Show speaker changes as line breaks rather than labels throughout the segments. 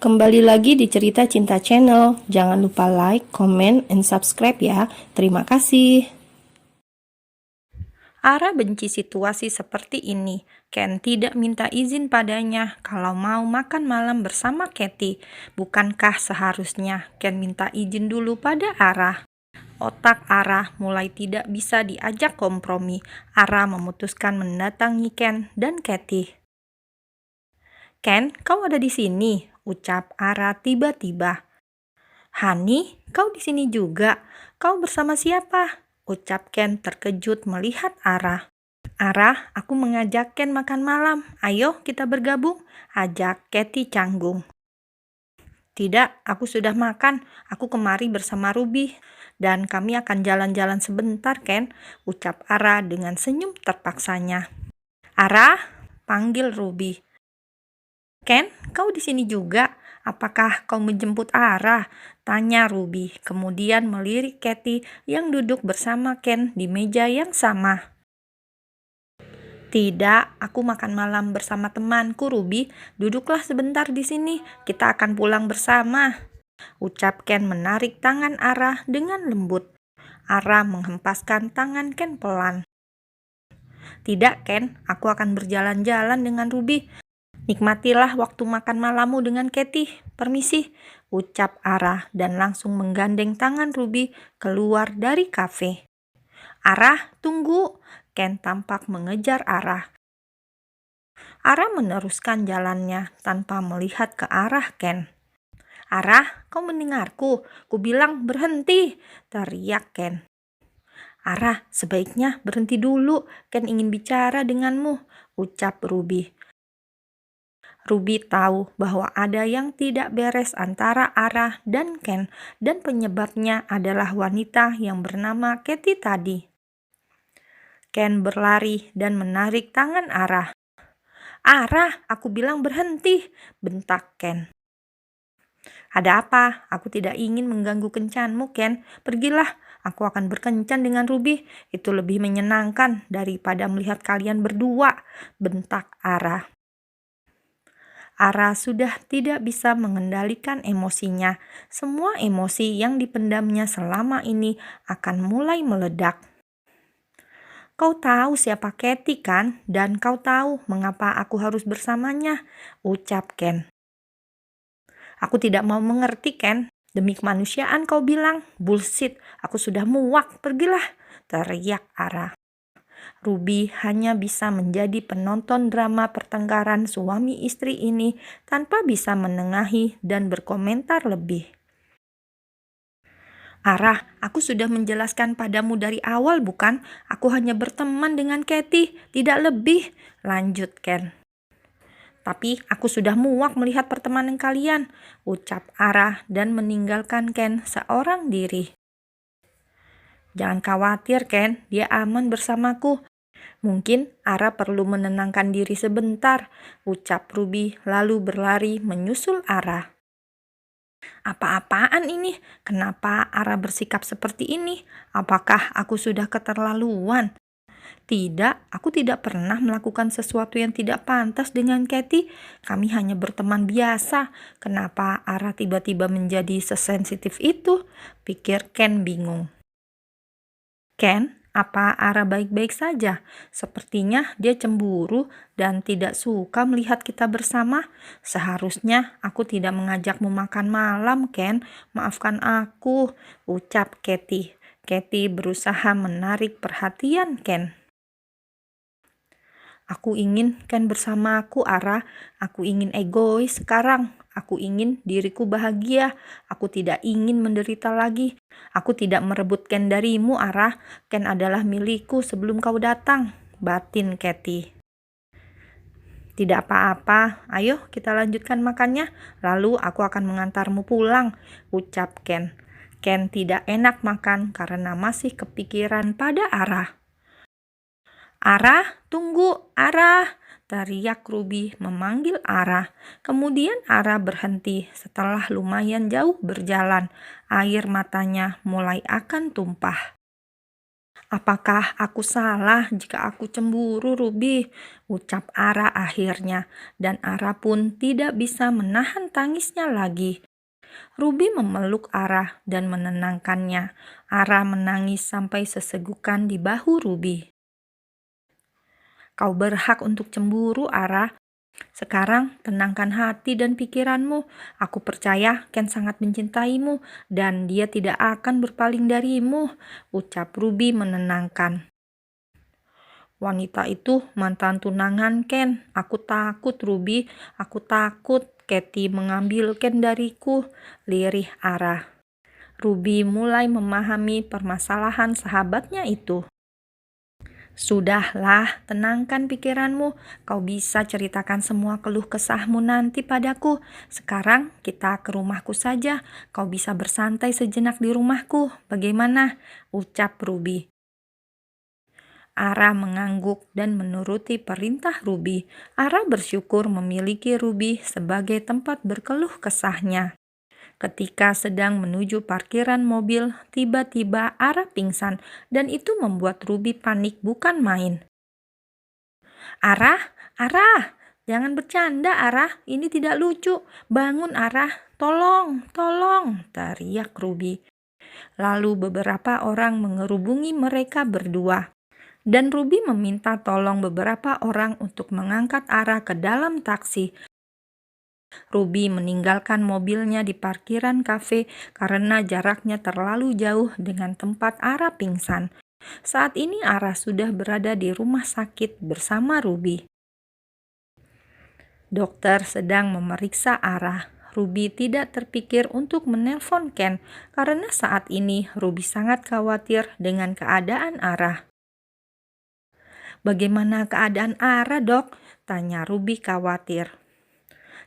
Kembali lagi di Cerita Cinta Channel. Jangan lupa like, comment, and subscribe ya. Terima kasih. Ara benci situasi seperti ini. Ken tidak minta izin padanya kalau mau makan malam bersama Katie. Bukankah seharusnya Ken minta izin dulu pada Ara? Otak Ara mulai tidak bisa diajak kompromi. Ara memutuskan mendatangi Ken dan Katie. "Ken, kau ada di sini?" ucap Ara tiba-tiba. "Hani, kau di sini juga? Kau bersama siapa?" ucap Ken terkejut melihat Ara. "Ara, aku mengajak Ken makan malam. Ayo kita bergabung," ajak Katie canggung. "Tidak, aku sudah makan. Aku kemari bersama Ruby dan kami akan jalan-jalan sebentar, Ken," ucap Ara dengan senyum terpaksanya. "Ara," panggil Ruby. "Ken, kau di sini juga? Apakah kau menjemput Ara?" tanya Ruby, kemudian melirik Katie yang duduk bersama Ken di meja yang sama. "Tidak, aku makan malam bersama temanku, Ruby. Duduklah sebentar di sini, kita akan pulang bersama," ucap Ken menarik tangan Ara dengan lembut. Ara menghempaskan tangan Ken pelan. "Tidak, Ken, aku akan berjalan-jalan dengan Ruby. Nikmatilah waktu makan malammu dengan Katie. Permisi," ucap Ara dan langsung menggandeng tangan Ruby keluar dari kafe. "Ara, tunggu!" Ken tampak mengejar Ara. Ara meneruskan jalannya tanpa melihat ke arah Ken. "Ara, kau mendengarku? Ku bilang berhenti!" teriak Ken. "Ara, sebaiknya berhenti dulu. Ken ingin bicara denganmu," ucap Ruby. Ruby tahu bahwa ada yang tidak beres antara Ara dan Ken, dan penyebabnya adalah wanita yang bernama Katie tadi. Ken berlari dan menarik tangan Ara. "Ara, aku bilang berhenti!" bentak Ken. "Ada apa? Aku tidak ingin mengganggu kencanmu, Ken. Pergilah, aku akan berkencan dengan Ruby. Itu lebih menyenangkan daripada melihat kalian berdua," bentak Ara. Ara sudah tidak bisa mengendalikan emosinya. Semua emosi yang dipendamnya selama ini akan mulai meledak. "Kau tahu siapa Katie kan? Dan kau tahu mengapa aku harus bersamanya," ucap Ken. "Aku tidak mau mengerti, Ken. Demi kemanusiaan kau bilang, bullshit, aku sudah muak, pergilah," teriak Ara. Ruby hanya bisa menjadi penonton drama pertengkaran suami istri ini tanpa bisa menengahi dan berkomentar lebih. "Ara, aku sudah menjelaskan padamu dari awal bukan? Aku hanya berteman dengan Katie, tidak lebih," lanjut Ken. "Tapi aku sudah muak melihat pertemanan kalian," ucap Ara dan meninggalkan Ken seorang diri. "Jangan khawatir, Ken, dia aman bersamaku. Mungkin Ara perlu menenangkan diri sebentar," ucap Ruby lalu berlari menyusul Ara. "Apa-apaan ini? Kenapa Ara bersikap seperti ini? Apakah aku sudah keterlaluan?" "Tidak, aku tidak pernah melakukan sesuatu yang tidak pantas dengan Katie. Kami hanya berteman biasa. Kenapa Ara tiba-tiba menjadi sesensitif itu?" pikir Ken bingung. "Ken, apa Ara baik-baik saja? Sepertinya dia cemburu dan tidak suka melihat kita bersama. Seharusnya aku tidak mengajakmu makan malam, Ken. Maafkan aku," ucap Katie. Katie berusaha menarik perhatian Ken. "Aku ingin Ken bersamaku, Ara. Aku ingin egois sekarang. Aku ingin diriku bahagia. Aku tidak ingin menderita lagi. Aku tidak merebut Ken darimu, Ara. Ken adalah milikku sebelum kau datang," batin Katie. "Tidak apa-apa, ayo kita lanjutkan makannya, lalu aku akan mengantarmu pulang," ucap Ken. Ken tidak enak makan karena masih kepikiran pada Ara. "Ara, tunggu, Ara!" teriak Ruby memanggil Ara. Kemudian Ara berhenti setelah lumayan jauh berjalan. Air matanya mulai akan tumpah. Apakah aku salah jika aku cemburu, Ruby? Ucap Ara akhirnya, dan Ara pun tidak bisa menahan tangisnya lagi. Ruby memeluk Ara dan menenangkannya. Ara menangis sampai sesegukan di bahu Ruby. Kau berhak untuk cemburu, Ara. Sekarang tenangkan hati dan pikiranmu. Aku percaya Ken sangat mencintaimu dan dia tidak akan berpaling darimu, ucap Ruby menenangkan. Wanita itu mantan tunangan Ken. Aku takut, Ruby. Aku takut Kathy mengambil Ken dariku, lirih Ara. Ruby mulai memahami permasalahan sahabatnya itu. Sudahlah, tenangkan pikiranmu. Kau bisa ceritakan semua keluh kesahmu nanti padaku. Sekarang kita ke rumahku saja. Kau bisa bersantai sejenak di rumahku. Bagaimana? Ucap Ruby. Ara mengangguk dan menuruti perintah Ruby. Ara bersyukur memiliki Ruby sebagai tempat berkeluh kesahnya. Ketika sedang menuju parkiran mobil, tiba-tiba Ara pingsan dan itu membuat Ruby panik bukan main. Ara, jangan bercanda Ara, ini tidak lucu. Bangun Ara, tolong, teriak Ruby. Lalu beberapa orang mengerubungi mereka berdua. Dan Ruby meminta tolong beberapa orang untuk mengangkat Ara ke dalam taksi. Ruby meninggalkan mobilnya di parkiran kafe karena jaraknya terlalu jauh dengan tempat Ara pingsan. Saat ini Ara sudah berada di rumah sakit bersama Ruby. Dokter sedang memeriksa Ara. Ruby tidak terpikir untuk menelpon Ken karena saat ini Ruby sangat khawatir dengan keadaan Ara. Bagaimana keadaan Ara, Dok? Tanya Ruby khawatir.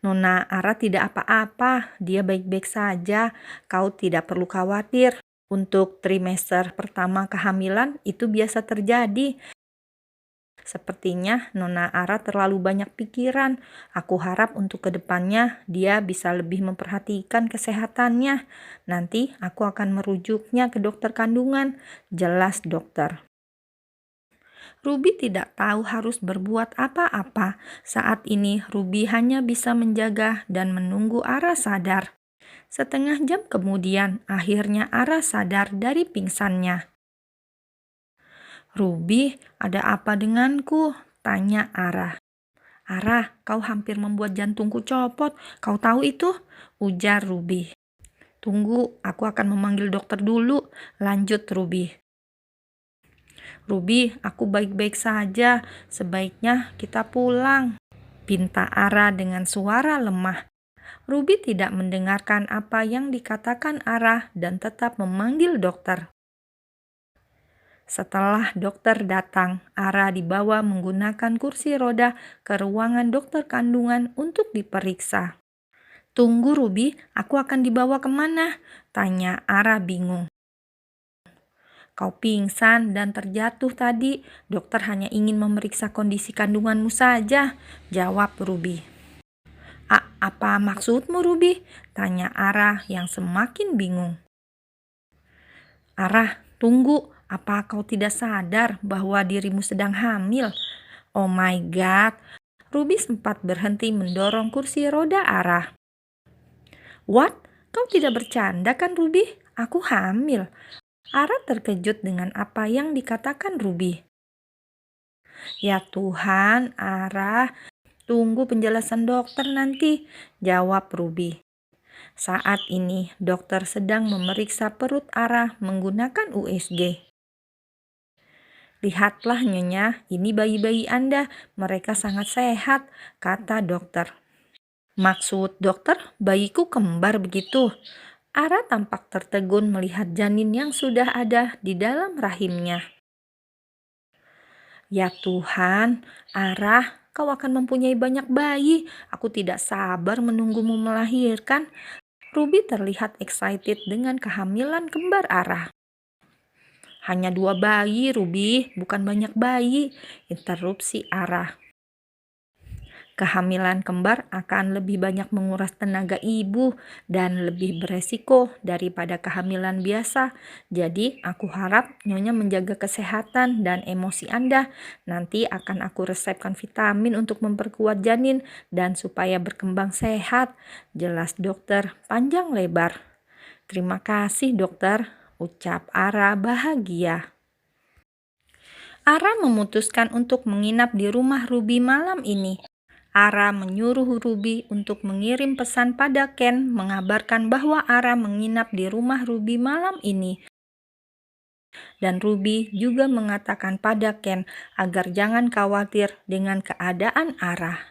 Nona Ara tidak apa-apa, dia baik-baik saja. Kau tidak perlu khawatir. Untuk trimester pertama kehamilan itu biasa terjadi. Sepertinya Nona Ara terlalu banyak pikiran. Aku harap untuk kedepannya dia bisa lebih memperhatikan kesehatannya. Nanti aku akan merujuknya ke dokter kandungan, jelas dokter. Ruby tidak tahu harus berbuat apa-apa. Saat ini Ruby hanya bisa menjaga dan menunggu Ara sadar. Setengah jam kemudian, akhirnya Ara sadar dari pingsannya. Ruby, ada apa denganku? Tanya Ara. Ara, kau hampir membuat jantungku copot. Kau tahu itu? Ujar Ruby. Tunggu, aku akan memanggil dokter dulu. Lanjut Ruby. Ruby, aku baik-baik saja. Sebaiknya kita pulang, pinta Ara dengan suara lemah. Ruby tidak mendengarkan apa yang dikatakan Ara dan tetap memanggil dokter. Setelah dokter datang, Ara dibawa menggunakan kursi roda ke ruangan dokter kandungan untuk diperiksa. Tunggu Ruby, aku akan dibawa kemana? Tanya Ara bingung. Kau pingsan dan terjatuh tadi. Dokter hanya ingin memeriksa kondisi kandunganmu saja, jawab Ruby. Apa maksudmu Ruby? Tanya Ara yang semakin bingung. Ara, tunggu. Apa kau tidak sadar bahwa dirimu sedang hamil? Oh my God. Ruby sempat berhenti mendorong kursi roda Ara. What? Kau tidak bercanda kan Ruby? Aku hamil. Ara terkejut dengan apa yang dikatakan Ruby. Ya Tuhan, Ara, tunggu penjelasan dokter nanti, jawab Ruby. Saat ini dokter sedang memeriksa perut Ara menggunakan USG. Lihatlah Nyonya, ini bayi-bayi Anda, mereka sangat sehat, kata dokter. Maksud dokter, bayiku kembar begitu? Ara tampak tertegun melihat janin yang sudah ada di dalam rahimnya. Ya Tuhan, Ara, kau akan mempunyai banyak bayi. Aku tidak sabar menunggumu melahirkan. Ruby terlihat excited dengan kehamilan kembar Ara. Hanya 2 bayi, Ruby, bukan banyak bayi, interupsi Ara. Kehamilan kembar akan lebih banyak menguras tenaga ibu dan lebih beresiko daripada kehamilan biasa. Jadi, aku harap Nyonya menjaga kesehatan dan emosi Anda. Nanti akan aku resepkan vitamin untuk memperkuat janin dan supaya berkembang sehat. Jelas dokter, panjang lebar. Terima kasih dokter, ucap Ara bahagia. Ara memutuskan untuk menginap di rumah Ruby malam ini. Ara menyuruh Ruby untuk mengirim pesan pada Ken mengabarkan bahwa Ara menginap di rumah Ruby malam ini. Dan Ruby juga mengatakan pada Ken agar jangan khawatir dengan keadaan Ara.